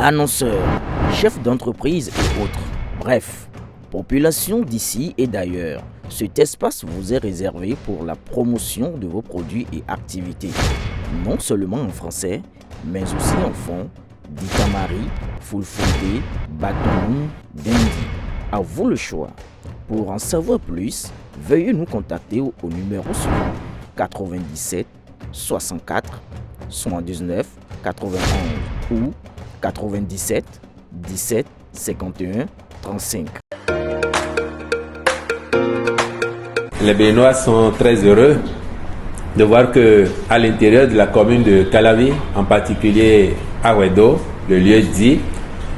annonceurs, chefs d'entreprise et autres. Bref, population d'ici et d'ailleurs. Cet espace vous est réservé pour la promotion de vos produits et activités, non seulement en français, mais aussi en fond, Dikamari, Fulfulde, Batoum, Dendi. À vous le choix. Pour en savoir plus, veuillez nous contacter au numéro suivant 97 64 79 91 ou 97 17 51 35. Les Béninois sont très heureux de voir que à l'intérieur de la commune de Calavi, en particulier à Wedo, le lieu dit,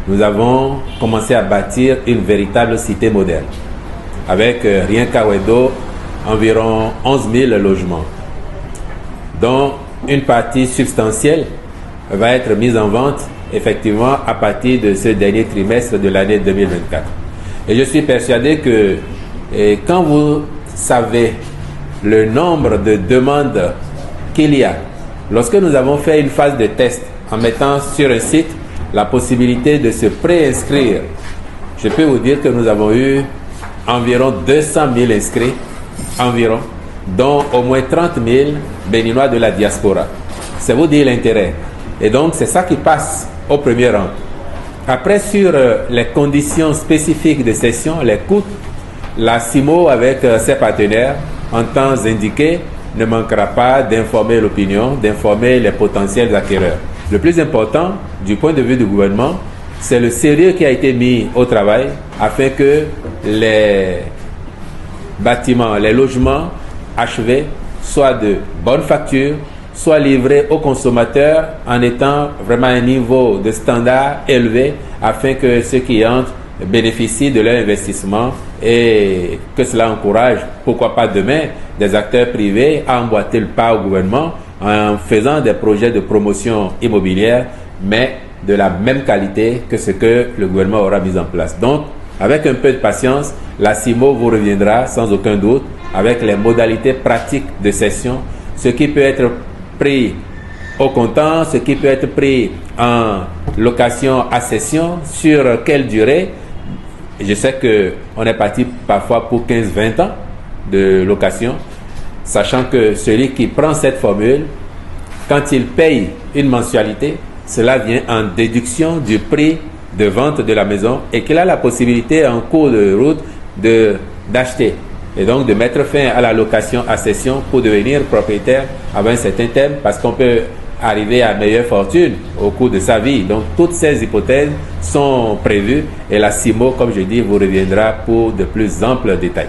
nous avons commencé à bâtir une véritable cité moderne. Avec rien qu'à Wedo, environ 11 000 logements, dont une partie substantielle va être mise en vente effectivement à partir de ce dernier trimestre de l'année 2024. Et je suis persuadé que quand vous savez le nombre de demandes qu'il y a, lorsque nous avons fait une phase de test en mettant sur un site la possibilité de se préinscrire, je peux vous dire que nous avons eu environ 200 000 inscrits, environ, dont au moins 30 000 Béninois de la diaspora. C'est vous dire l'intérêt. Et donc, c'est ça qui passe au premier rang. Après, sur les conditions spécifiques de session, les coûts, la CIMO, avec ses partenaires, en temps indiqué, ne manquera pas d'informer l'opinion, d'informer les potentiels acquéreurs. Le plus important, du point de vue du gouvernement, c'est le sérieux qui a été mis au travail afin que les bâtiments, les logements achevés soient de bonne facture, soient livrés aux consommateurs en étant vraiment à un niveau de standard élevé afin que ceux qui entrent bénéficient de leur investissement et que cela encourage, pourquoi pas demain, des acteurs privés à emboîter le pas au gouvernement en faisant des projets de promotion immobilière, mais de la même qualité que ce que le gouvernement aura mis en place. Donc, avec un peu de patience, la CIMO vous reviendra sans aucun doute avec les modalités pratiques de cession, ce qui peut être pris au comptant, ce qui peut être pris en location à cession, sur quelle durée. Je sais qu'on est parti parfois pour 15-20 ans de location, sachant que celui qui prend cette formule, quand il paye une mensualité, cela vient en déduction du prix de vente de la maison et qu'il a la possibilité en cours de route d'acheter et donc de mettre fin à la location à cession pour devenir propriétaire avant un certain terme, parce qu'on peut arriver à meilleure fortune au cours de sa vie. Donc toutes ces hypothèses sont prévues et la CIMO, comme je dis, vous reviendra pour de plus amples détails.